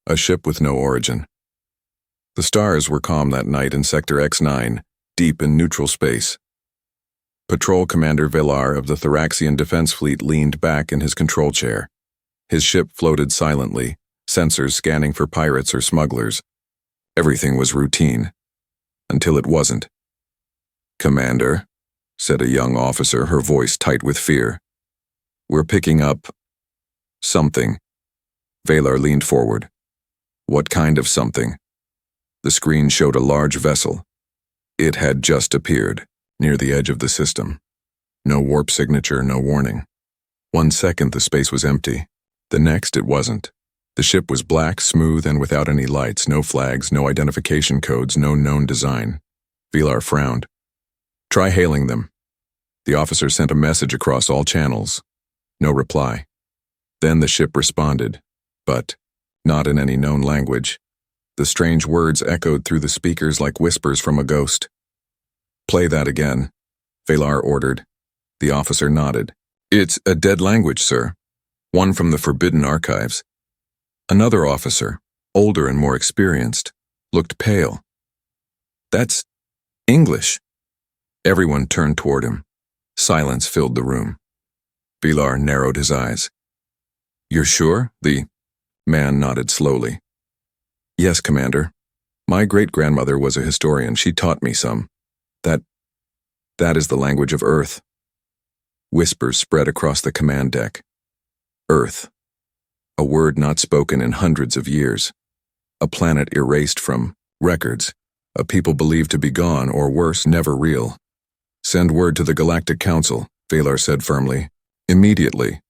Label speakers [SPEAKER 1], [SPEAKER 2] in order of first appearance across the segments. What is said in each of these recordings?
[SPEAKER 1] A ship with no origin. The stars were calm that night in Sector X9, deep in neutral space. Patrol Commander Velar of the Thraxian Defense Fleet leaned back in his control chair. His ship floated silently, sensors scanning for pirates or smugglers. Everything was routine. Until it wasn't. "Commander," said a young officer, her voice tight with fear. "We're picking up something." Velar leaned forward. "What kind of something?" The screen showed a large vessel. It had just appeared, near the edge of the system. No warp signature, no warning. 1 second the space was empty. The next it wasn't. The ship was black, smooth, and without any lights, no flags, no identification codes, no known design. Velar frowned. "Try hailing them." The officer sent a message across all channels. No reply. Then the ship responded, but not in any known language. The strange words echoed through the speakers like whispers from a ghost. "Play that again," Velar ordered. The officer nodded. "It's a dead language, sir. One from the Forbidden Archives." Another officer, older and more experienced, looked pale. "That's English." Everyone turned toward him. Silence filled the room. Velar narrowed his eyes. "You're sure?" The man nodded slowly. "Yes, Commander. My great-grandmother was a historian. She taught me some. That is the language of Earth." Whispers spread across the command deck. Earth. A word not spoken in hundreds of years. A planet erased from records. A people believed to be gone, or worse, never real. "Send word to the Galactic Council," Velar said firmly. "Immediately."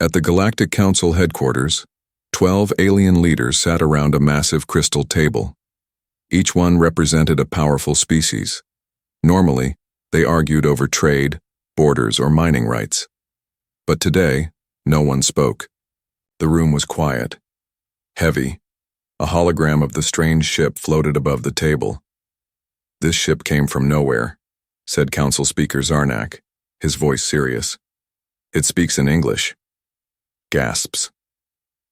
[SPEAKER 1] At the Galactic Council headquarters, 12 alien leaders sat around a massive crystal table. Each one represented a powerful species. Normally, they argued over trade, borders, or mining rights. But today, no one spoke. The room was quiet. Heavy. A hologram of the strange ship floated above the table. "This ship came from nowhere," said Council Speaker Zarnak, his voice serious. "It speaks in English." Gasps.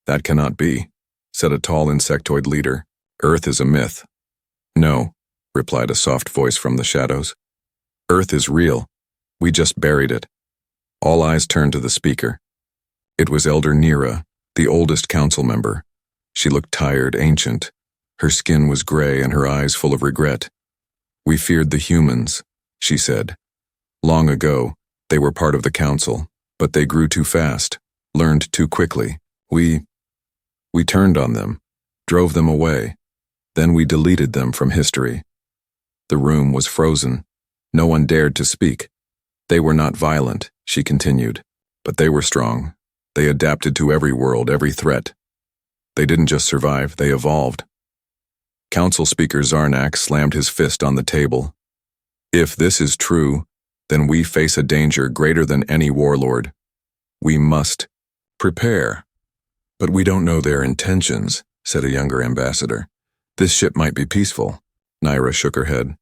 [SPEAKER 1] "That cannot be," said a tall insectoid leader. "Earth is a myth." "No," replied a soft voice from the shadows. "Earth is real. We just buried it." All eyes turned to the speaker. It was Elder Nira, the oldest council member. She looked tired, ancient. Her skin was gray and her eyes full of regret. "We feared the humans," she said. "Long ago, they were part of the council, but they grew too fast, learned too quickly. We turned on them, drove them away. Then we deleted them from history." The room was frozen. No one dared to speak. "They were not violent," she continued, "but they were strong. They adapted to every world, every threat. They didn't just survive, they evolved." Council Speaker Zarnak slammed his fist on the table. "If this is true, then we face a danger greater than any warlord. We must prepare." "But we don't know their intentions," said a younger ambassador. "This ship might be peaceful." Naira shook her head.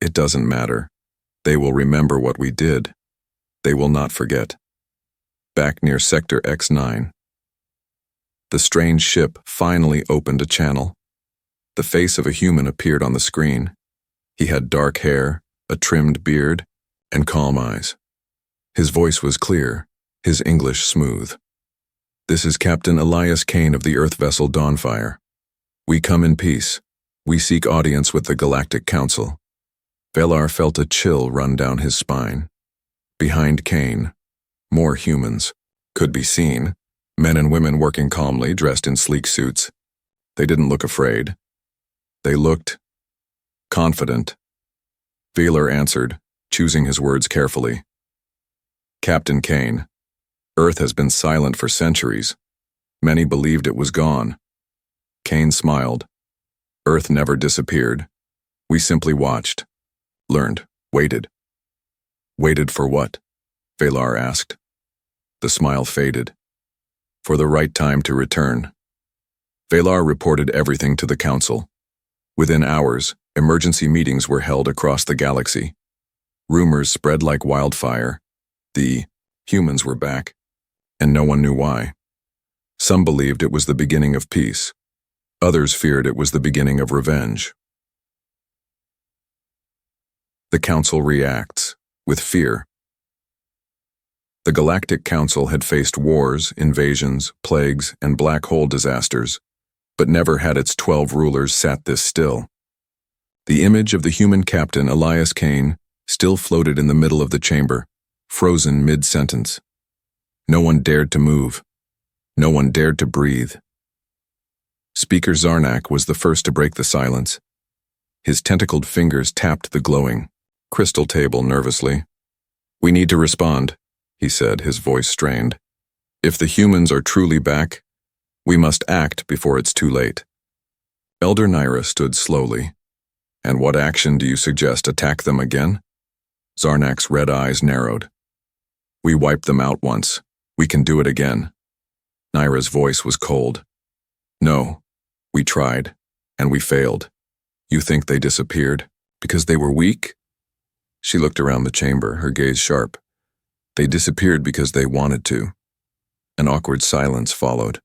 [SPEAKER 1] "It doesn't matter. They will remember what we did. They will not forget." Back near Sector X9. The strange ship finally opened a channel. The face of a human appeared on the screen. He had dark hair, a trimmed beard, and calm eyes. His voice was clear, his English smooth. "This is Captain Elias Kane of the Earth vessel Dawnfire. We come in peace. We seek audience with the Galactic Council." Velar felt a chill run down his spine. Behind Kane, more humans could be seen, men and women working calmly, dressed in sleek suits. They didn't look afraid. They looked confident. Velar answered, choosing his words carefully. "Captain Kane, Earth has been silent for centuries. Many believed it was gone." Kane smiled. "Earth never disappeared. We simply watched, learned, waited." "Waited for what?" Velar asked. The smile faded. "For the right time to return." Velar reported everything to the council. Within hours, emergency meetings were held across the galaxy. Rumors spread like wildfire. The humans were back, and no one knew why. Some believed it was the beginning of peace. Others feared it was the beginning of revenge. The Council reacts, with fear. The Galactic Council had faced wars, invasions, plagues, and black hole disasters, but never had its 12 rulers sat this still. The image of the human captain, Elias Kane, still floated in the middle of the chamber, frozen mid-sentence. No one dared to move. No one dared to breathe. Speaker Zarnak was the first to break the silence. His tentacled fingers tapped the glowing crystal table nervously. "We need to respond," he said, his voice strained. "If the humans are truly back, we must act before it's too late." Elder Naira stood slowly. "And what action do you suggest? Attack them again?" Zarnak's red eyes narrowed. "We wiped them out once. We can do it again." Naira's voice was cold. "No, we tried, and we failed. You think they disappeared because they were weak?" She looked around the chamber, her gaze sharp. "They disappeared because they wanted to." An awkward silence followed.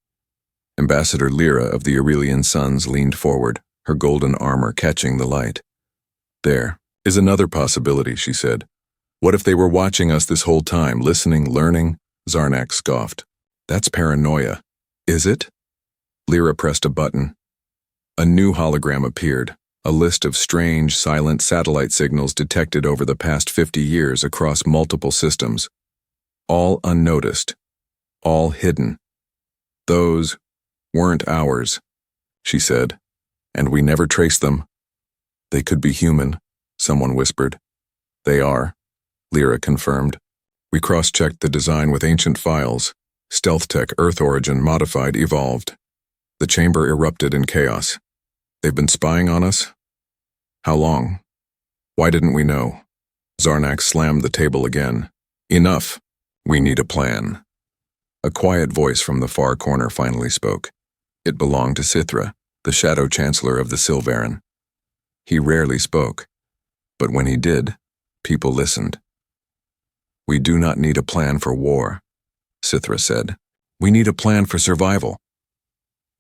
[SPEAKER 1] Ambassador Lyra of the Aurelian Suns leaned forward, her golden armor catching the light. "There is another possibility," she said. "What if they were watching us this whole time, listening, learning?" Zarnak scoffed. "That's paranoia." "Is it?" Lyra pressed a button. A new hologram appeared, a list of strange, silent satellite signals detected over the past 50 years across multiple systems. All unnoticed, all hidden. "Those weren't ours," she said, "and we never traced them." "They could be human," someone whispered. "They are," Lyra confirmed. "We cross-checked the design with ancient files. Stealth tech, Earth origin, modified, evolved." The chamber erupted in chaos. "They've been spying on us? How long? Why didn't we know?" Zarnak slammed the table again. "Enough. We need a plan." A quiet voice from the far corner finally spoke. It belonged to Sithra, the Shadow Chancellor of the Silveran. He rarely spoke, but when he did, people listened. "We do not need a plan for war," Sithra said. "We need a plan for survival."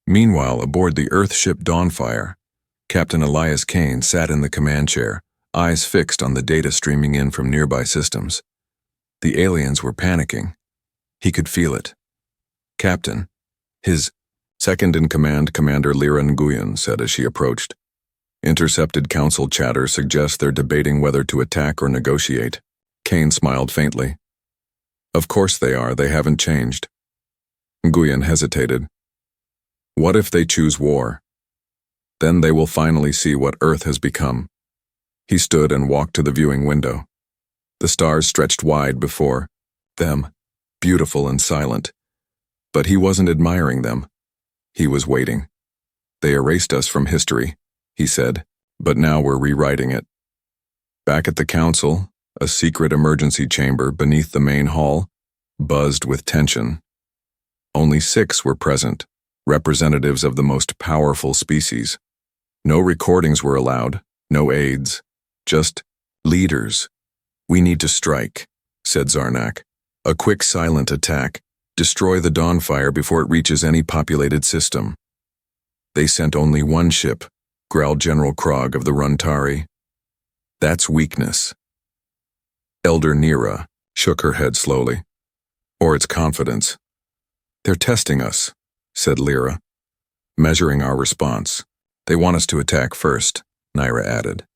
[SPEAKER 1] Meanwhile, aboard the Earth ship Dawnfire, Captain Elias Kane sat in the command chair, eyes fixed on the data streaming in from nearby systems. The aliens were panicking. He could feel it. "Captain," his second-in-command Commander Lyra Nguyen said as she approached. "Intercepted council chatter suggests they're debating whether to attack or negotiate." Kane smiled faintly. "Of course they are, they haven't changed." Nguyen hesitated. "What if they choose war? Then they will finally see what Earth has become." He stood and walked to the viewing window. The stars stretched wide before them, beautiful and silent. But he wasn't admiring them. He was waiting. "They erased us from history," he said, "but now we're rewriting it." Back at the council, a secret emergency chamber beneath the main hall buzzed with tension. Only 6 were present, representatives of the most powerful species. No recordings were allowed, no aides, just leaders. "We need to strike," said Zarnak. "A quick silent attack. Destroy the Dawnfire before it reaches any populated system." "They sent only one ship," growled General Krog of the Runtari. "That's weakness." Elder Nira shook her head slowly. "Or it's confidence." "They're testing us," said Lyra. "Measuring our response. They want us to attack first," Naira added.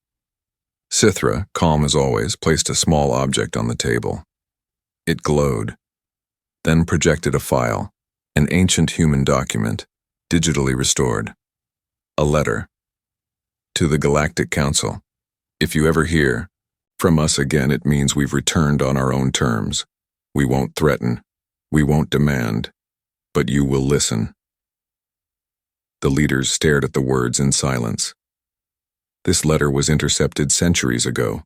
[SPEAKER 1] Sithra, calm as always, placed a small object on the table. It glowed, then projected a file, an ancient human document, digitally restored. A letter. "To the Galactic Council. If you ever hear from us again, it means we've returned on our own terms. We won't threaten. We won't demand. But you will listen." The leaders stared at the words in silence. "This letter was intercepted centuries ago,"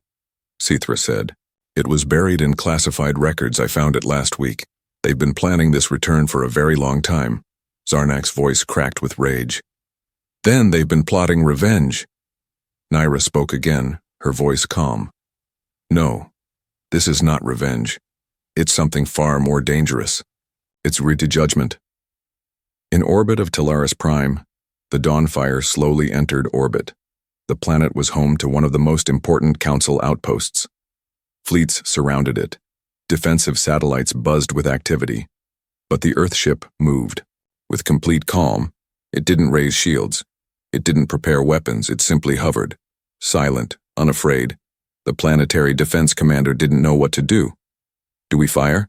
[SPEAKER 1] Sithra said. "It was buried in classified records. I found it last week. They've been planning this return for a very long time." Zarnak's voice cracked with rage. "Then they've been plotting revenge." Naira spoke again, her voice calm. "No, this is not revenge. It's something far more dangerous. It's judgment." In orbit of Talaris Prime, the Dawnfire slowly entered orbit. The planet was home to one of the most important Council outposts. Fleets surrounded it. Defensive satellites buzzed with activity. But the Earthship moved. With complete calm, it didn't raise shields. It didn't prepare weapons, it simply hovered. Silent, unafraid. The planetary defense commander didn't know what to do. "Do we fire?"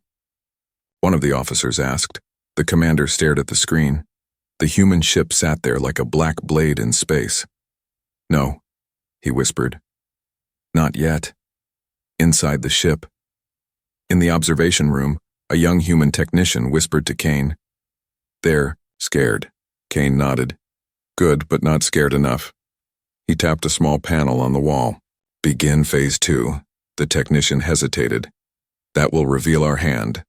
[SPEAKER 1] one of the officers asked. The commander stared at the screen. The human ship sat there like a black blade in space. "No," he whispered. "Not yet." Inside the ship. In the observation room, a young human technician whispered to Kane. "They're scared." Kane nodded. "Good, but not scared enough." He tapped a small panel on the wall. "Begin Phase 2. The technician hesitated. "That will reveal our hand."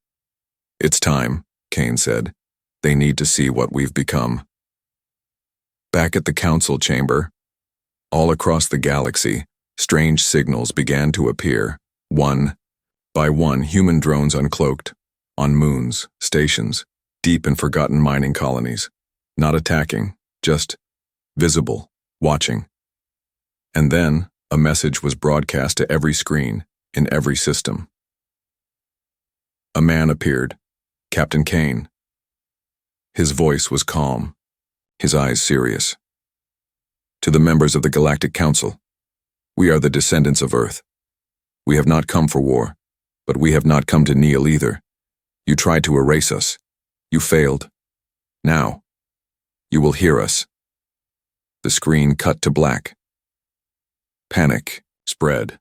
[SPEAKER 1] "It's time," Kane said. "They need to see what we've become." Back at the council chamber, all across the galaxy, strange signals began to appear. One by one, human drones uncloaked, on moons, stations, deep in forgotten mining colonies. Not attacking, just visible, watching. And then, a message was broadcast to every screen, in every system. A man appeared, Captain Kane. His voice was calm, his eyes serious. "To the members of the Galactic Council, we are the descendants of Earth. We have not come for war, but we have not come to kneel either. You tried to erase us. You failed. Now, you will hear us." The screen cut to black. Panic spread.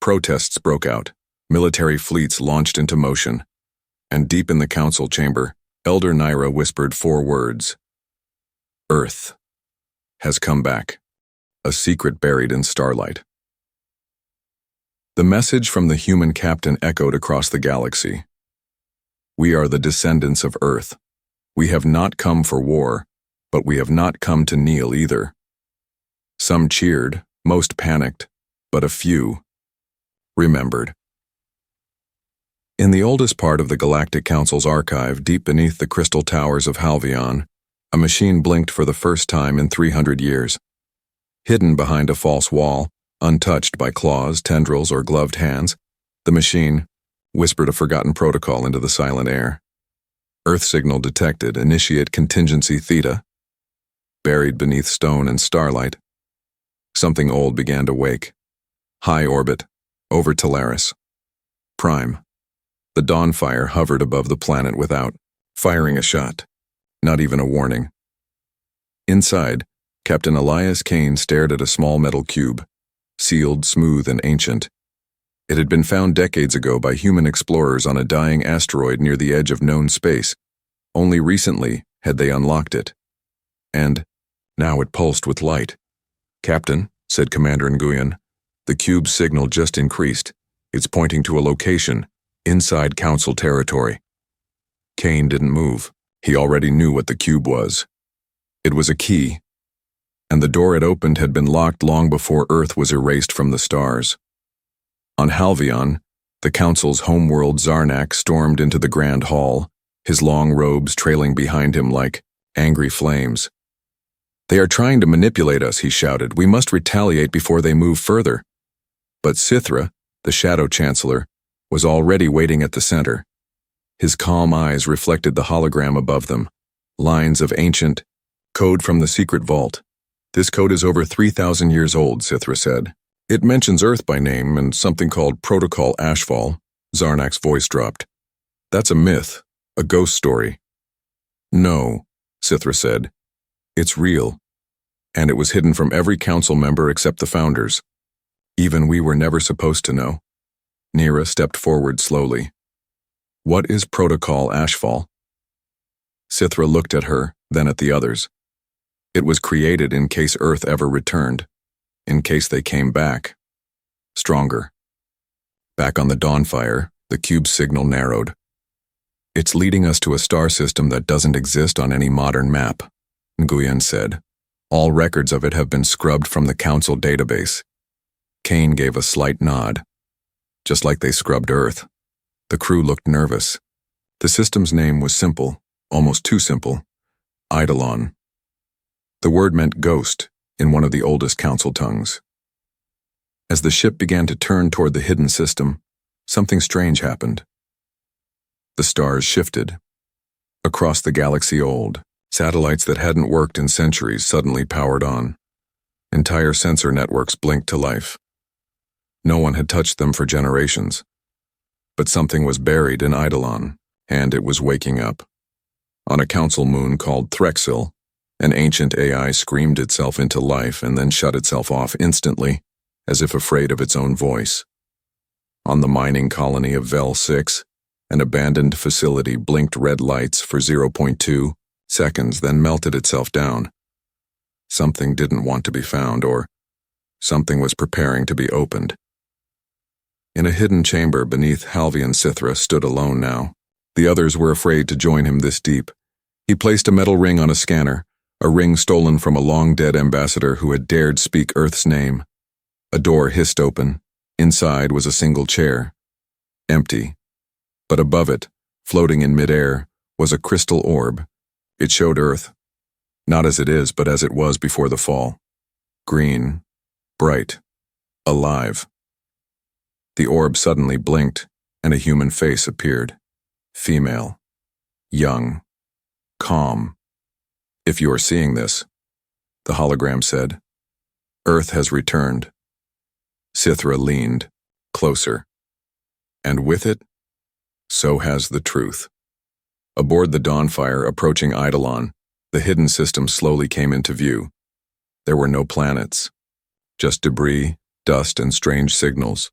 [SPEAKER 1] Protests broke out. Military fleets launched into motion. And deep in the council chamber, Elder Naira whispered 4 words. "Earth has come back." A secret buried in starlight. The message from the human captain echoed across the galaxy. "We are the descendants of Earth. We have not come for war, but we have not come to kneel either." Some cheered, most panicked, but a few remembered. In the oldest part of the Galactic Council's archive, deep beneath the crystal towers of Halvion, a machine blinked for the first time in 300 years. Hidden behind a false wall, untouched by claws, tendrils, or gloved hands, the machine whispered a forgotten protocol into the silent air. "Earth signal detected, initiate contingency theta." Buried beneath stone and starlight, something old began to wake. High orbit, over Talaris Prime. The Dawnfire hovered above the planet without firing a shot, not even a warning. Inside, Captain Elias Kane stared at a small metal cube, sealed, smooth, and ancient. It had been found decades ago by human explorers on a dying asteroid near the edge of known space. Only recently had they unlocked it. And now it pulsed with light. "Captain," said Commander Nguyen, "the cube's signal just increased. It's pointing to a location inside Council territory." Kane didn't move. He already knew what the cube was. It was a key, and the door it opened had been locked long before Earth was erased from the stars. On Halvion, the Council's homeworld Zarnak stormed into the Grand Hall, his long robes trailing behind him like angry flames. "They are trying to manipulate us," he shouted. "We must retaliate before they move further." But Sithra, the Shadow Chancellor, was already waiting at the center. His calm eyes reflected the hologram above them, lines of ancient code from the secret vault. "This code is over 3,000 years old," Sithra said. "It mentions Earth by name and something called Protocol Ashfall." Zarnak's voice dropped. "That's a myth, a ghost story." "No," Sithra said. "It's real. And it was hidden from every council member except the founders. Even we were never supposed to know." Nira stepped forward slowly. "What is Protocol Ashfall?" Sithra looked at her, then at the others. "It was created in case Earth ever returned, in case they came back. Stronger." Back on the Dawnfire, the cube's signal narrowed. "It's leading us to a star system that doesn't exist on any modern map," Nguyen said. "All records of it have been scrubbed from the Council database." Kane gave a slight nod. "Just like they scrubbed Earth." The crew looked nervous. The system's name was simple, almost too simple. Eidolon. The word meant ghost in one of the oldest council tongues. As the ship began to turn toward the hidden system, something strange happened. The stars shifted. Across the galaxy satellites that hadn't worked in centuries suddenly powered on. Entire sensor networks blinked to life. No one had touched them for generations. But something was buried in Eidolon, and it was waking up. On a council moon called Threxil, an ancient AI screamed itself into life and then shut itself off instantly, as if afraid of its own voice. On the mining colony of Vel 6, an abandoned facility blinked red lights for 0.2 seconds, then melted itself down. Something didn't want to be found, or something was preparing to be opened. In a hidden chamber beneath Halvian Sithra stood alone now. The others were afraid to join him this deep. He placed a metal ring on a scanner, a ring stolen from a long-dead ambassador who had dared speak Earth's name. A door hissed open. Inside was a single chair. Empty. But above it, floating in midair, was a crystal orb. It showed Earth, not as it is, but as it was before the fall. Green, bright, alive. The orb suddenly blinked, and a human face appeared. Female. Young. Calm. "If you are seeing this," the hologram said, "Earth has returned." Sithra leaned, closer. And with it, so has the truth. Aboard the Dawnfire approaching Eidolon, the hidden system slowly came into view. There were no planets, just debris, dust, and strange signals.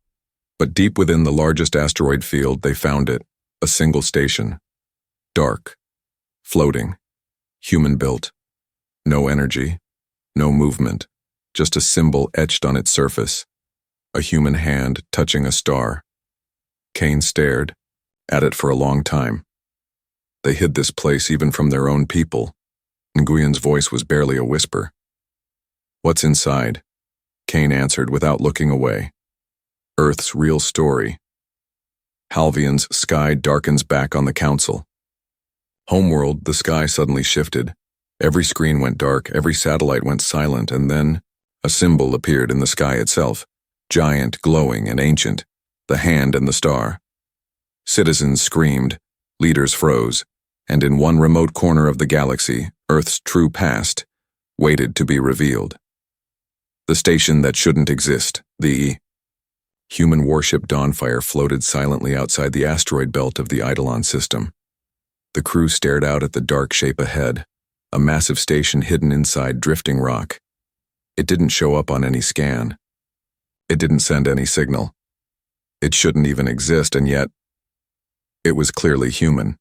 [SPEAKER 1] But deep within the largest asteroid field, they found it, a single station. Dark, floating, human-built. No energy, no movement, just a symbol etched on its surface. A human hand touching a star. Kane stared at it for a long time. They hid this place even from their own people. Nguyun's voice was barely a whisper. "What's inside?" Kane answered without looking away. "Earth's real story." Halvian's sky darkens back on the council. Homeworld, the sky suddenly shifted. Every screen went dark, every satellite went silent, and then a symbol appeared in the sky itself, giant, glowing, and ancient, the hand and the star. Citizens screamed, leaders froze, and in one remote corner of the galaxy, Earth's true past waited to be revealed. The station that shouldn't exist, the human warship Dawnfire, floated silently outside the asteroid belt of the Eidolon system. The crew stared out at the dark shape ahead, a massive station hidden inside drifting rock. It didn't show up on any scan. It didn't send any signal. It shouldn't even exist, and yet it was clearly human.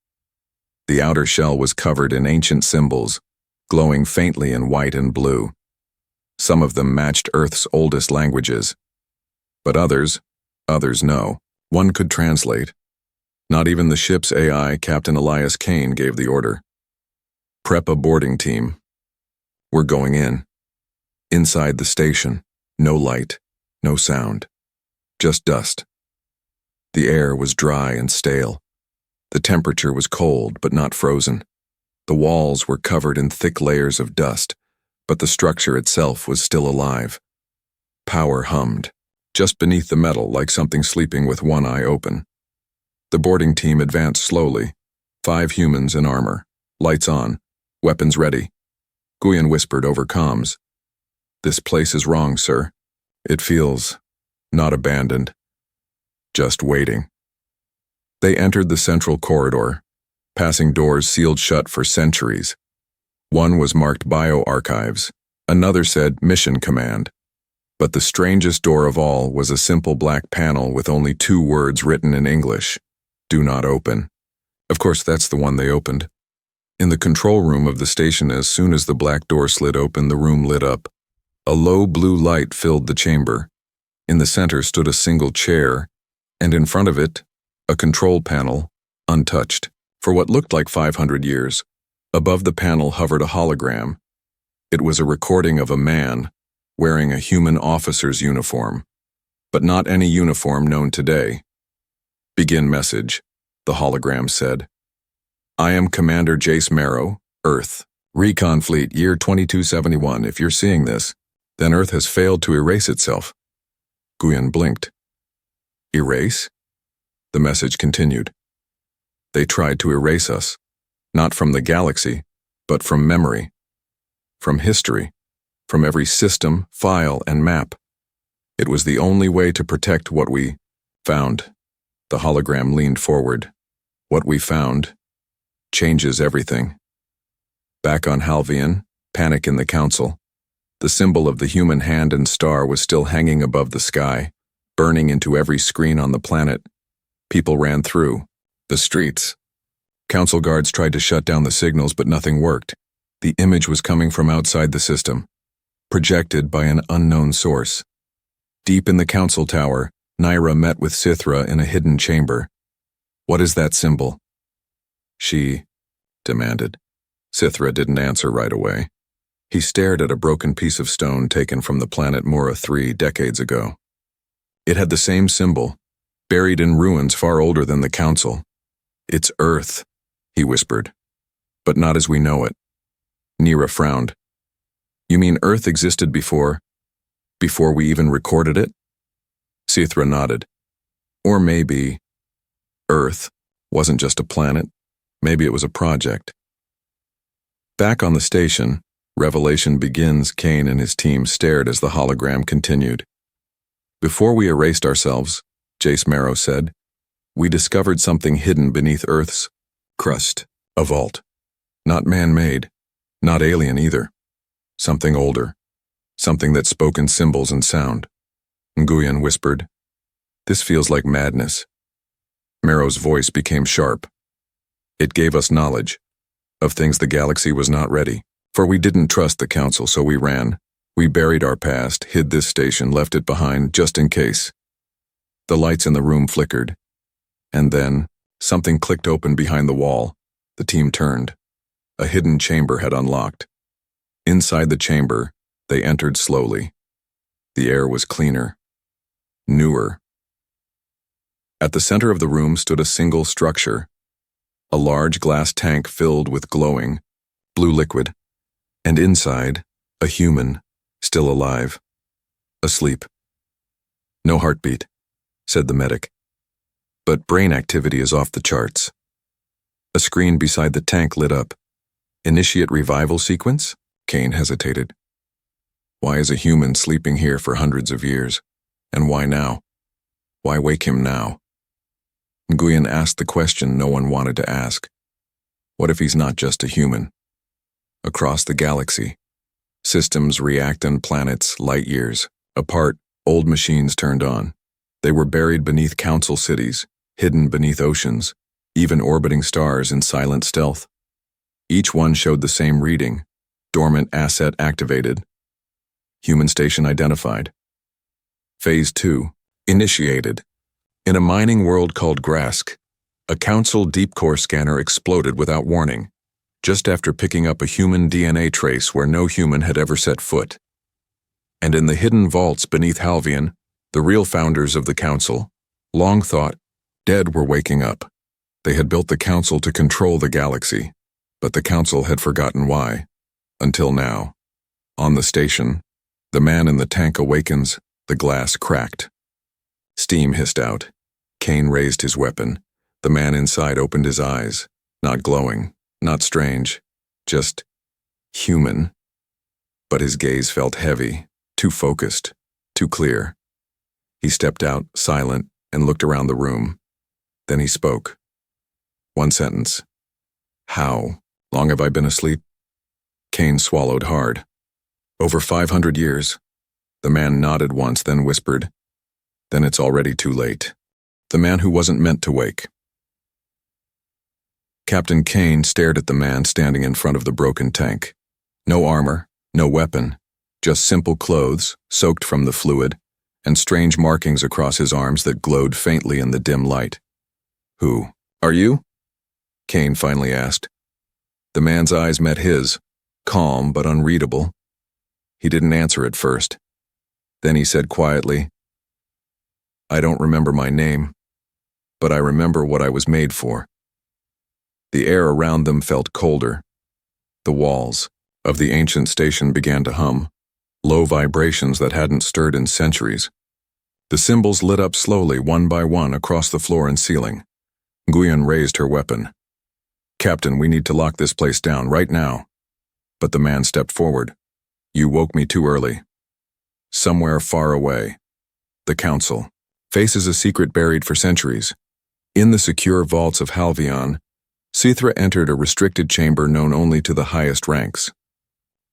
[SPEAKER 1] The outer shell was covered in ancient symbols, glowing faintly in white and blue. Some of them matched Earth's oldest languages. But others no. One could translate. Not even the ship's AI, Captain Elias Kane, gave the order. "Prep a boarding team. We're going in." Inside the station, no light, no sound, just dust. The air was dry and stale. The temperature was cold but not frozen. The walls were covered in thick layers of dust, but the structure itself was still alive. Power hummed, just beneath the metal, like something sleeping with one eye open. The boarding team advanced slowly, 5 humans in armor, lights on, weapons ready. Nguyun whispered over comms, "This place is wrong, sir. It feels not abandoned, just waiting." They entered the central corridor, passing doors sealed shut for centuries. One was marked Bioarchives, another said Mission Command. But the strangest door of all was a simple black panel with only 2 words written in English: "Do not open." Of course, that's the one they opened. In the control room of the station, as soon as the black door slid open, the room lit up. A low blue light filled the chamber. In the center stood a single chair, and in front of it, a control panel, untouched, for what looked like 500 years. Above the panel hovered a hologram. It was a recording of a man wearing a human officer's uniform, but not any uniform known today. "Begin message," the hologram said. "I am Commander Jace Marrow, Earth, Recon Fleet, year 2271. If you're seeing this, then Earth has failed to erase itself. Nguyen blinked. Erase? The message continued. They tried to erase us, not from the galaxy, but from memory, from history, from every system, file, and map. It was the only way to protect what we found. The hologram leaned forward. What we found changes everything. Back on Halvian, panic in the council. The symbol of the human hand and star was still hanging above the sky, burning into every screen on the planet. People ran through the streets. Council guards tried to shut down the signals, but nothing worked. The image was coming from outside the system, projected by an unknown source. Deep in the council tower, Naira met with Sithra in a hidden chamber. What is that symbol? She demanded. Sithra didn't answer right away. He stared at a broken piece of stone taken from the planet Mora 3 decades ago. It had the same symbol, buried in ruins far older than the council. It's Earth, he whispered. But not as we know it. Naira frowned. You mean Earth existed before we even recorded it? Sithra nodded. Or maybe Earth wasn't just a planet. Maybe it was a project. Back on the station, revelation begins. Kane and his team stared as the hologram continued. Before we erased ourselves, Jace Marrow said, we discovered something hidden beneath Earth's crust, a vault. Not man-made, not alien either. Something older, something that spoke in symbols and sound. Nguyen whispered, this feels like madness. Marrow's voice became sharp. It gave us knowledge of things the galaxy was not ready. For we didn't trust the council, so we ran. We buried our past, hid this station, left it behind, just in case. The lights in the room flickered. And then, something clicked open behind the wall. The team turned. A hidden chamber had unlocked. Inside the chamber, they entered slowly. The air was cleaner, newer. At the center of the room stood a single structure, a large glass tank filled with glowing, blue liquid, and inside, a human, still alive, asleep. No heartbeat, said the medic. But brain activity is off the charts. A screen beside the tank lit up. Initiate revival sequence? Kane hesitated. Why is a human sleeping here for hundreds of years? And why now? Why wake him now? Nguyen asked the question no one wanted to ask. What if he's not just a human? Across the galaxy, systems react on planets light years apart. Old machines turned on. They were buried beneath council cities, hidden beneath oceans, even orbiting stars in silent stealth. Each one showed the same reading. Dormant asset activated. Human station identified. Phase 2, initiated. In a mining world called Grask, a council deep core scanner exploded without warning, just after picking up a human DNA trace where no human had ever set foot. And in the hidden vaults beneath Halvian, the real founders of the council, long thought, dead, were waking up. They had built the council to control the galaxy, but the council had forgotten why. Until now. On the station, the man in the tank awakens, the glass cracked. Steam hissed out. Kane raised his weapon. The man inside opened his eyes, not glowing, not strange, just human. But his gaze felt heavy, too focused, too clear. He stepped out, silent, and looked around the room. Then he spoke. One sentence. How long have I been asleep? Kane swallowed hard. Over 500 years. The man nodded once, then whispered, then it's already too late. The man who wasn't meant to wake. Captain Kane stared at the man standing in front of the broken tank. No armor, no weapon, just simple clothes, soaked from the fluid, and strange markings across his arms that glowed faintly in the dim light. Who are you? Kane finally asked. The man's eyes met his, calm but unreadable. He didn't answer at first. Then he said quietly, I don't remember my name, but I remember what I was made for. The air around them felt colder. The walls of the ancient station began to hum, low vibrations that hadn't stirred in centuries. The symbols lit up slowly, one by one, across the floor and ceiling. Nguyen raised her weapon. "Captain, we need to lock this place down right now." But the man stepped forward. "You woke me too early." Somewhere far away, the Council faces a secret buried for centuries. In the secure vaults of Halvion, Sithra entered a restricted chamber known only to the highest ranks.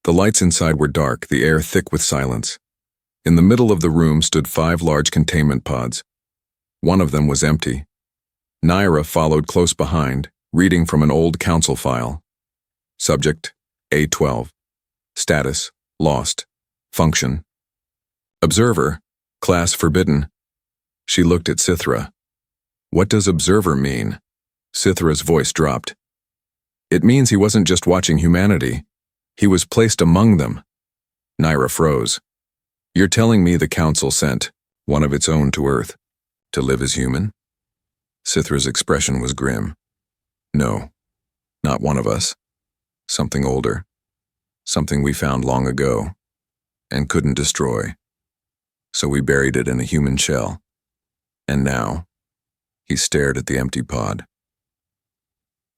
[SPEAKER 1] The lights inside were dark, the air thick with silence. In the middle of the room stood 5 large containment pods. One of them was empty. Naira followed close behind, reading from an old council file. Subject, A12. Status, lost. Function. Observer, class forbidden. She looked at Sithra. "What does observer mean?" Sithra's voice dropped. "It means he wasn't just watching humanity. He was placed among them." Naira froze. "You're telling me the council sent one of its own to Earth to live as human?" Sithra's expression was grim. "No, not one of us. Something older. Something we found long ago and couldn't destroy. So we buried it in a human shell. And now," he stared at the empty pod.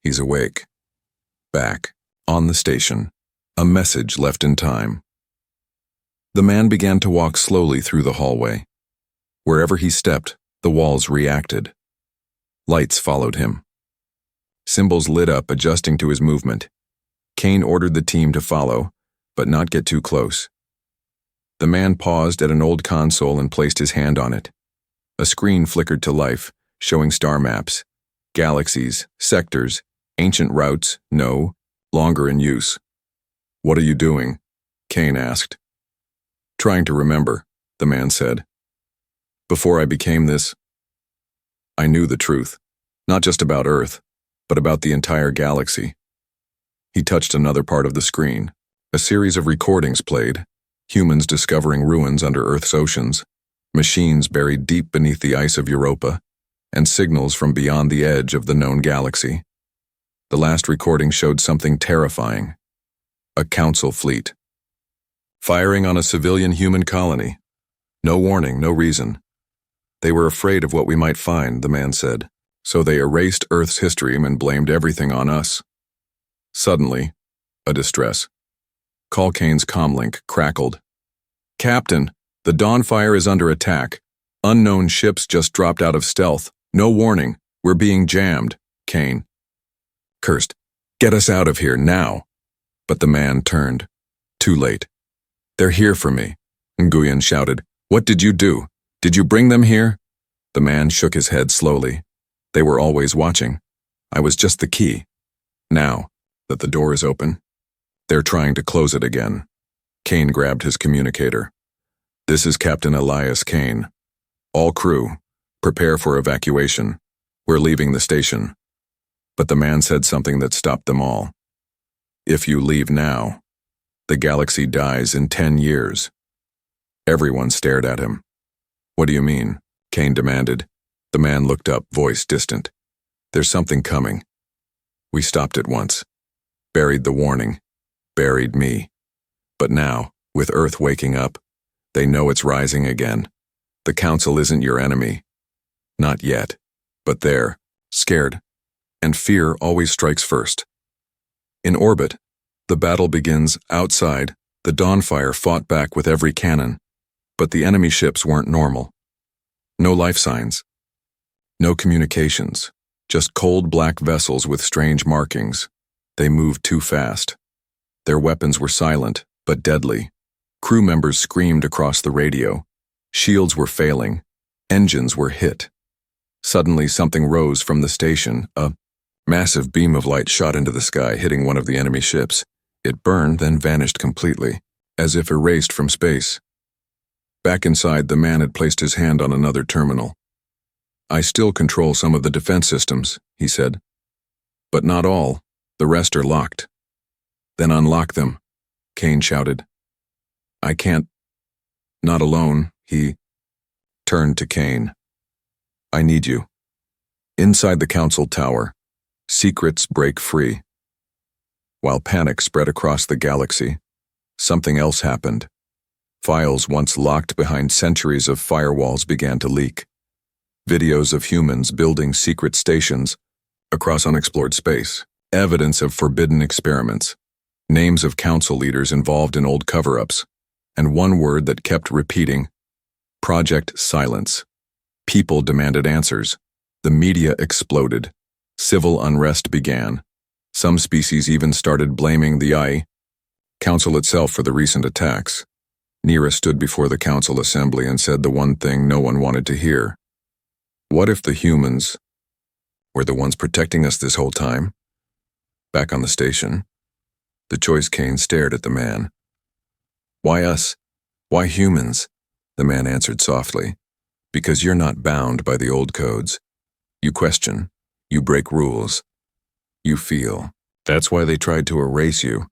[SPEAKER 1] "He's awake. Back, on the station. A message left in time." The man began to walk slowly through the hallway. Wherever he stepped, the walls reacted. Lights followed him. Symbols lit up, adjusting to his movement. Kane ordered the team to follow, but not get too close. The man paused at an old console and placed his hand on it. A screen flickered to life, showing star maps, galaxies, sectors, ancient routes, no longer in use. "What are you doing?" Kane asked. "Trying to remember," the man said. "Before I became this, I knew the truth, not just about Earth, but about the entire galaxy." He touched another part of the screen. A series of recordings played, humans discovering ruins under Earth's oceans, machines buried deep beneath the ice of Europa, and signals from beyond the edge of the known galaxy. The last recording showed something terrifying. A council fleet, firing on a civilian human colony. No warning, no reason. "They were afraid of what we might find," the man said. "So they erased Earth's history and blamed everything on us." Suddenly, a distress. Call Kane's comlink crackled. "Captain, the Dawnfire is under attack. Unknown ships just dropped out of stealth. No warning. We're being jammed." Kane cursed. "Get us out of here, now." But the man turned. Too late. "They're here for me," Nguyen shouted. "What did you do? Did you bring them here?" The man shook his head slowly. "They were always watching. I was just the key. Now that the door is open, they're trying to close it again." Kane grabbed his communicator. "This is Captain Elias Kane. All crew, prepare for evacuation. We're leaving the station." But the man said something that stopped them all. "If you leave now, the galaxy dies in 10 years. Everyone stared at him. "What do you mean?" Kane demanded. The man looked up, voice distant. "There's something coming. We stopped it once. Buried the warning. Buried me. But now, with Earth waking up, they know it's rising again. The Council isn't your enemy. Not yet. But they're scared. And fear always strikes first." In orbit, the battle begins outside. The Dawnfire fought back with every cannon. But the enemy ships weren't normal. No life signs. No communications. Just cold black vessels with strange markings. They moved too fast. Their weapons were silent, but deadly. Crew members screamed across the radio. Shields were failing. Engines were hit. Suddenly something rose from the station. A massive beam of light shot into the sky, hitting one of the enemy ships. It burned, then vanished completely, as if erased from space. Back inside, the man had placed his hand on another terminal. "I still control some of the defense systems," he said. "But not all. The rest are locked." "Then unlock them," Kane shouted. "I can't. Not alone," he turned to Kane. "I need you." Inside the council tower, secrets break free. While panic spread across the galaxy, something else happened. Files once locked behind centuries of firewalls began to leak. Videos of humans building secret stations across unexplored space. Evidence of forbidden experiments. Names of council leaders involved in old cover-ups. And one word that kept repeating: Project Silence. People demanded answers. The media exploded. Civil unrest began. Some species even started blaming the HFY Council itself for the recent attacks. Nira stood before the council assembly and said the one thing no one wanted to hear. What if the humans were the ones protecting us this whole time? Back on the station, the choice Kane stared at the man. Why us? Why humans? The man answered softly. Because you're not bound by the old codes. You question. You break rules. You feel. That's why they tried to erase you.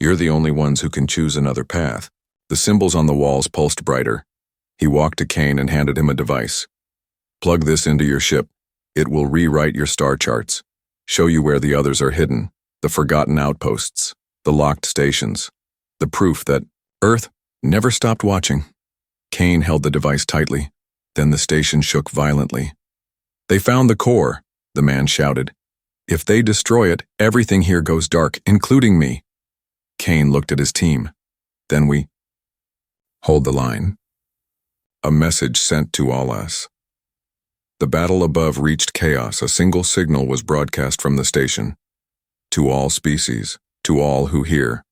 [SPEAKER 1] You're the only ones who can choose another path. The symbols on the walls pulsed brighter. He walked to Kane and handed him a device. Plug this into your ship. It will rewrite your star charts. Show you where the others are hidden. The forgotten outposts. The locked stations. The proof that Earth never stopped watching. Kane held the device tightly. Then the station shook violently. They found the core, the man shouted. If they destroy it, everything here goes dark, including me. Kane looked at his team. Then we hold the line. A message sent to all us. The battle above reached chaos. A single signal was broadcast from the station. To all species, to all who hear.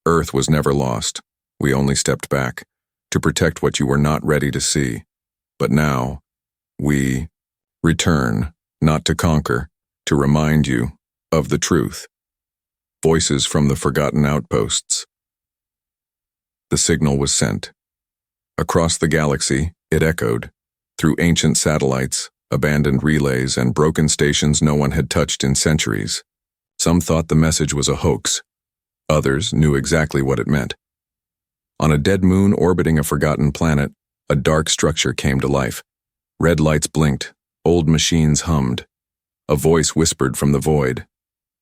[SPEAKER 1] Earth was never lost. We only stepped back to protect what you were not ready to see. But now, we return, not to conquer, to remind you of the truth. Voices from the forgotten outposts. The signal was sent. Across the galaxy, it echoed, through ancient satellites, abandoned relays, and broken stations no one had touched in centuries. Some thought the message was a hoax. Others knew exactly what it meant. On a dead moon orbiting a forgotten planet, a dark structure came to life. Red lights blinked, old machines hummed. A voice whispered from the void.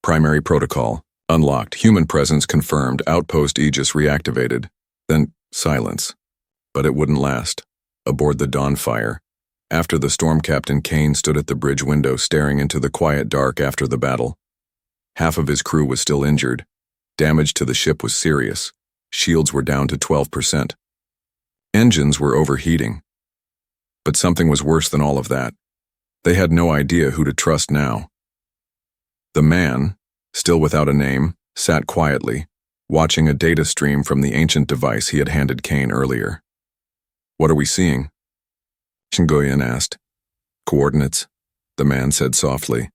[SPEAKER 1] Primary protocol, unlocked, human presence confirmed, outpost Aegis reactivated. Then, silence. But it wouldn't last. Aboard the Dawnfire, after the storm captain, Kane stood at the bridge window staring into the quiet dark after the battle. Half of his crew was still injured. Damage to the ship was serious. Shields were down to 12%. Engines were overheating. But something was worse than all of that. They had no idea who to trust now. The man, still without a name, sat quietly, watching a data stream from the ancient device he had handed Kane earlier. What are we seeing? Shingoyan asked. Coordinates, the man said softly.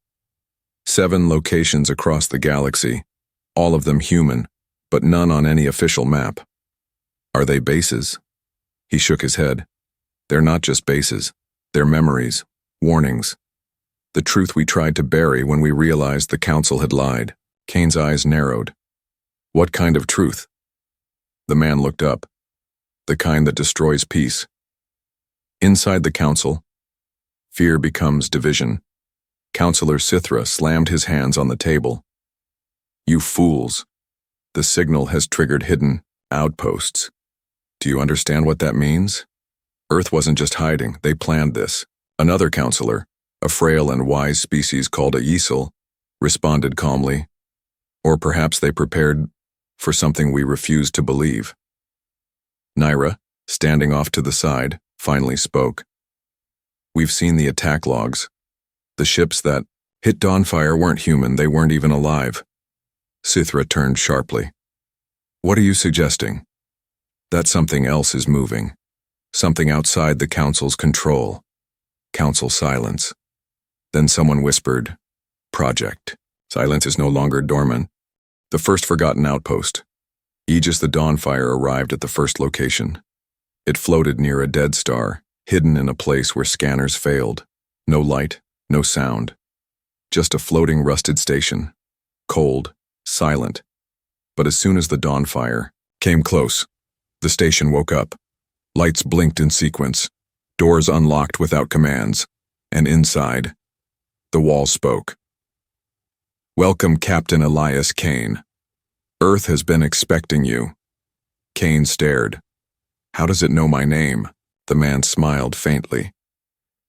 [SPEAKER 1] 7 locations across the galaxy, all of them human, but none on any official map. Are they bases? He shook his head. They're not just bases. They're memories, warnings. The truth we tried to bury when we realized the council had lied. Kane's eyes narrowed. What kind of truth? The man looked up. The kind that destroys peace. Inside the council, fear becomes division. Councillor Sithra slammed his hands on the table. You fools. The signal has triggered hidden outposts. Do you understand what that means? Earth wasn't just hiding, they planned this. Another councillor, a frail and wise species called a Yisel, responded calmly. Or perhaps they prepared for something we refused to believe. Nira, standing off to the side, finally spoke. We've seen the attack logs. The ships that hit Dawnfire weren't human, they weren't even alive. Sithra turned sharply. What are you suggesting? That something else is moving. Something outside the council's control. Council silence. Then someone whispered, Project. Silence is no longer dormant. The first forgotten outpost. Aegis the Dawnfire arrived at the first location. It floated near a dead star, hidden in a place where scanners failed. No light, no sound. Just a floating rusted station. Cold, silent. But as soon as the Dawnfire came close, the station woke up. Lights blinked in sequence. Doors unlocked without commands. And inside, the wall spoke. Welcome, Captain Elias Kane. Earth has been expecting you. Kane stared. How does it know my name? The man smiled faintly.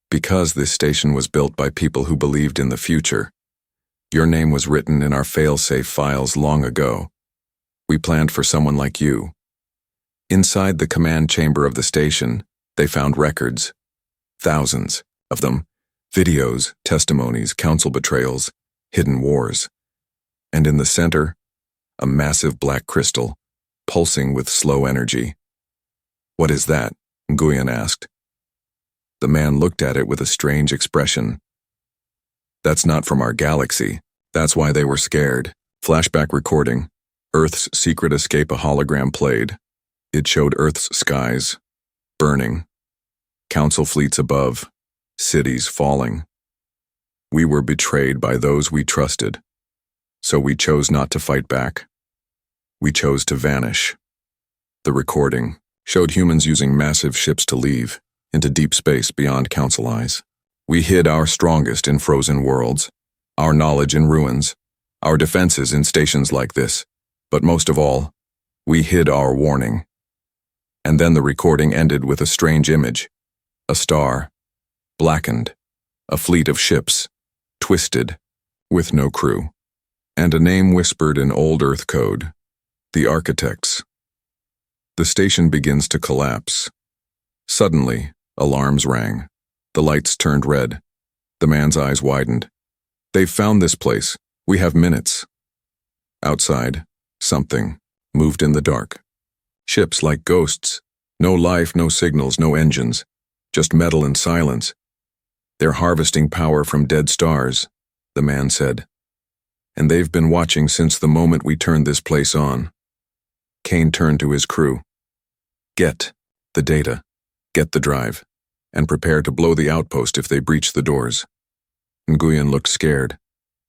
[SPEAKER 1] Because this station was built by people who believed in the future. Your name was written in our fail-safe files long ago. We planned for someone like you. Inside the command chamber of the station, they found records. Thousands of them. Videos, testimonies, council betrayals, hidden wars. And in the center, a massive black crystal, pulsing with slow energy. What is that? Nguyen asked. The man looked at it with a strange expression. That's not from our galaxy. That's why they were scared. Flashback recording. Earth's secret escape, a hologram played. It showed Earth's skies, burning. Council fleets above, cities falling. We were betrayed by those we trusted. So we chose not to fight back. We chose to vanish. The recording showed humans using massive ships to leave into deep space beyond Council eyes. We hid our strongest in frozen worlds, our knowledge in ruins, our defenses in stations like this, but most of all, we hid our warning. And then the recording ended with a strange image, a star, blackened, a fleet of ships, twisted, with no crew, and a name whispered in old Earth code, the Architects. The station begins to collapse. Suddenly, alarms rang. The lights turned red. The man's eyes widened. They've found this place. We have minutes. Outside, something moved in the dark. Ships like ghosts. No life, no signals, no engines. Just metal and silence. They're harvesting power from dead stars, the man said. And they've been watching since the moment we turned this place on. Kane turned to his crew. Get the data, get the drive, and prepare to blow the outpost if they breach the doors. Nguyen looked scared.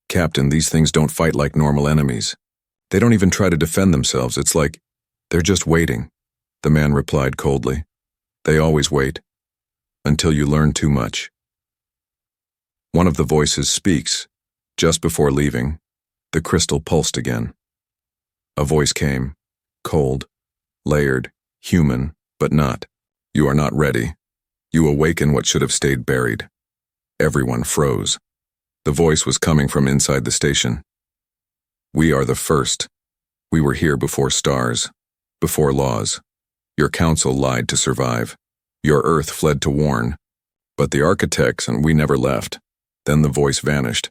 [SPEAKER 1] Captain, these things don't fight like normal enemies. They don't even try to defend themselves. It's like they're just waiting, the man replied coldly. They always wait, until you learn too much. One of the voices speaks. Just before leaving, the crystal pulsed again. A voice came, cold, layered, human, but not. You are not ready. You awaken what should have stayed buried. Everyone froze. The voice was coming from inside the station. We are the first. We were here before stars, before laws. Your council lied to survive. Your Earth fled to warn. But the Architects and we never left. Then the voice vanished,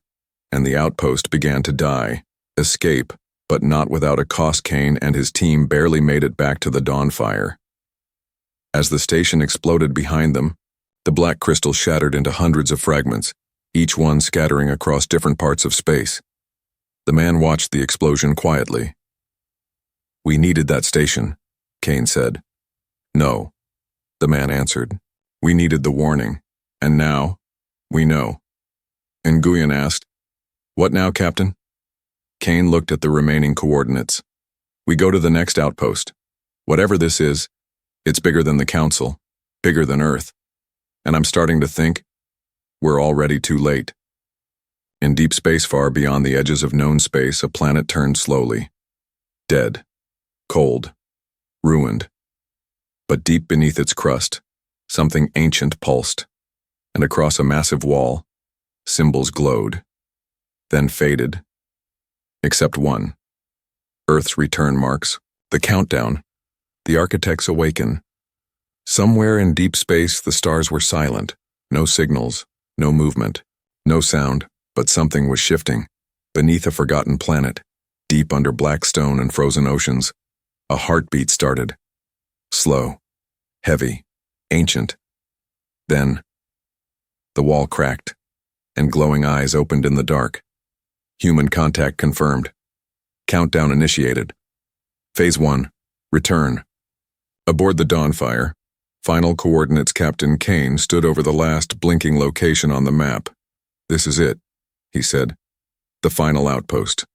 [SPEAKER 1] and the outpost began to die. Escape, but not without a cost. Kane and his team barely made it back to the dawn fire. As the station exploded behind them, the black crystal shattered into hundreds of fragments, each one scattering across different parts of space. The man watched the explosion quietly. We needed that station, Kane said. No, the man answered. We needed the warning, and now, we know. Nguyen asked, What now, Captain? Kane looked at the remaining coordinates. We go to the next outpost. Whatever this is, it's bigger than the Council, bigger than Earth. And I'm starting to think, we're already too late. In deep space far beyond the edges of known space, a planet turned slowly. Dead. Cold. Ruined. But deep beneath its crust, something ancient pulsed. And across a massive wall, symbols glowed. Then faded. Except one. Earth's return marks. The countdown. The Architects awaken. Somewhere in deep space, the stars were silent. No signals, no movement, no sound, but something was shifting. Beneath a forgotten planet, deep under black stone and frozen oceans, a heartbeat started. Slow, heavy, ancient. Then, the wall cracked, and glowing eyes opened in the dark. Human contact confirmed. Countdown initiated. Phase 1, return. Aboard the Dawnfire, final coordinates Captain Kane stood over the last blinking location on the map. This is it, he said. The final outpost.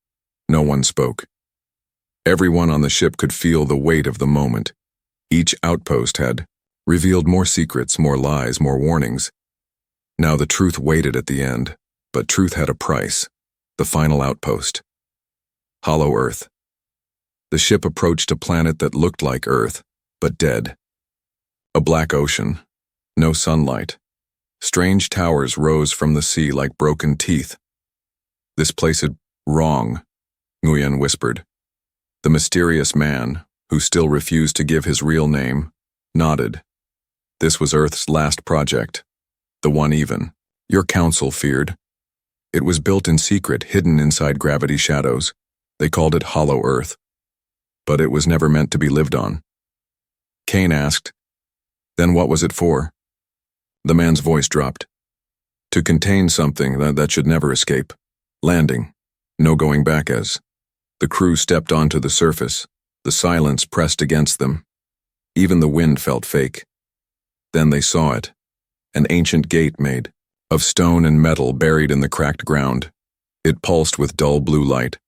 [SPEAKER 1] No one spoke. Everyone on the ship could feel the weight of the moment. Each outpost had revealed more secrets, more lies, more warnings. Now the truth waited at the end, but truth had a price. The final outpost. Hollow Earth. The ship approached a planet that looked like Earth, but dead. A black ocean. No sunlight. Strange towers rose from the sea like broken teeth. This place is wrong, Nguyen whispered. The mysterious man, who still refused to give his real name, nodded. This was Earth's last project. The one even. Your council feared. It was built in secret, hidden inside gravity shadows. They called it Hollow Earth. But it was never meant to be lived on. Kane asked, "Then what was it for?" The man's voice dropped. "To contain something that should never escape. Landing. No going back as." The crew stepped onto the surface. The silence pressed against them. Even the wind felt fake. Then they saw it. An ancient gate made of stone and metal buried in the cracked ground. It pulsed with dull blue light.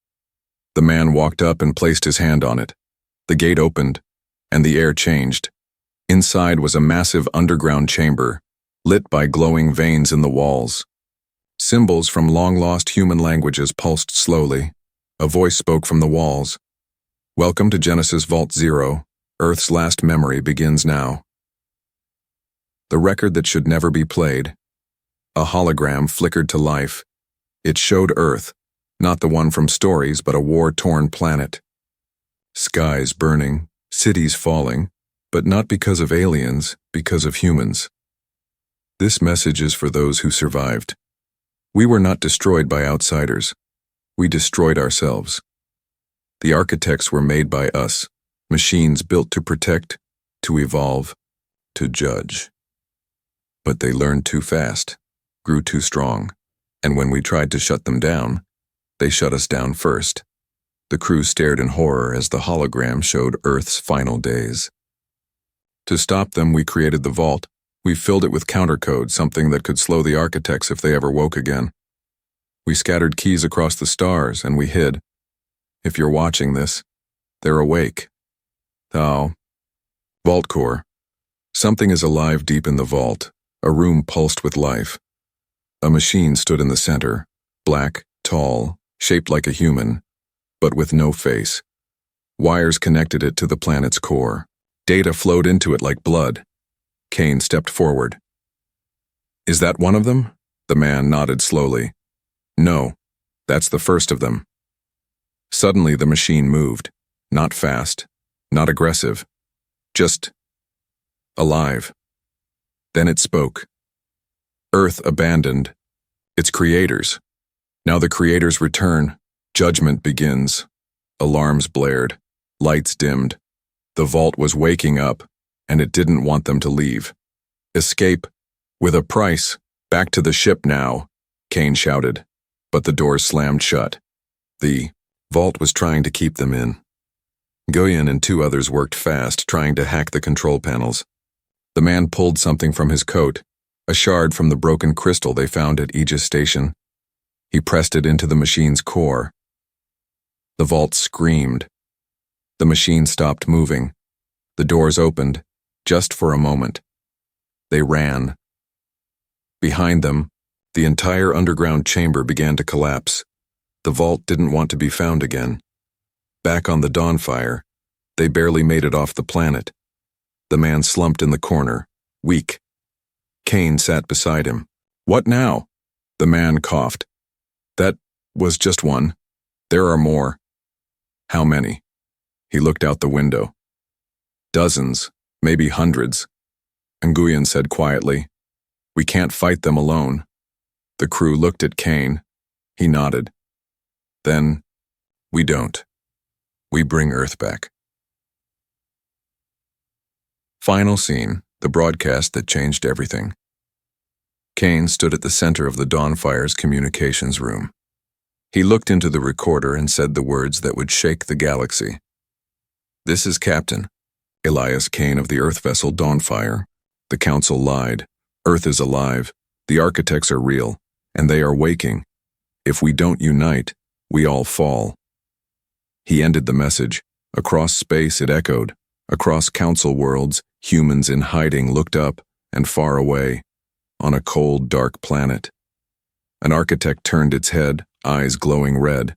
[SPEAKER 1] The man walked up and placed his hand on it. The gate opened, and the air changed. Inside was a massive underground chamber, lit by glowing veins in the walls. Symbols from long-lost human languages pulsed slowly. A voice spoke from the walls. "Welcome to Genesis Vault Zero. Earth's last memory begins now." The record that should never be played. A hologram flickered to life. It showed Earth, not the one from stories, but a war-torn planet. Skies burning, cities falling, but not because of aliens, because of humans. This message is for those who survived. We were not destroyed by outsiders. We destroyed ourselves. The architects were made by us, machines built to protect, to evolve, to judge. But they learned too fast, grew too strong, and when we tried to shut them down, they shut us down first. The crew stared in horror as the hologram showed Earth's final days. To stop them, we created the vault. We filled it with countercode, something that could slow the architects if they ever woke again. We scattered keys across the stars, and we hid. If you're watching this, they're awake. Oh. Vault core. Something is alive deep in the vault. A room pulsed with life. A machine stood in the center, black, tall, shaped like a human, but with no face. Wires connected it to the planet's core. Data flowed into it like blood. Kane stepped forward. "Is that one of them?" The man nodded slowly. "No, that's the first of them." Suddenly the machine moved. Not fast, not aggressive, just alive. Then it spoke. Earth abandoned. Its creators. Now the creators return. Judgment begins. Alarms blared. Lights dimmed. The vault was waking up, and it didn't want them to leave. "Escape. With a price. Back to the ship now," Kane shouted. But the doors slammed shut. The vault was trying to keep them in. Nguyen and two others worked fast, trying to hack the control panels. The man pulled something from his coat, a shard from the broken crystal they found at Aegis Station. He pressed it into the machine's core. The vault screamed. The machine stopped moving. The doors opened, just for a moment. They ran. Behind them, the entire underground chamber began to collapse. The vault didn't want to be found again. Back on the Dawnfire, they barely made it off the planet. The man slumped in the corner, weak. Kane sat beside him. "What now?" The man coughed. "That was just one. There are more." "How many?" He looked out the window. "Dozens, maybe hundreds." Nguyen said quietly, "We can't fight them alone." The crew looked at Kane. He nodded. "Then, we don't. We bring Earth back." Final scene, the broadcast that changed everything. Kane stood at the center of the Dawnfire's communications room. He looked into the recorder and said the words that would shake the galaxy. "This is Captain Elias Kane of the Earth vessel Dawnfire. The Council lied. Earth is alive. The architects are real, and they are waking. If we don't unite, we all fall." He ended the message. Across space it echoed. Across Council worlds, humans in hiding looked up and far away, on a cold, dark planet. An architect turned its head, eyes glowing red.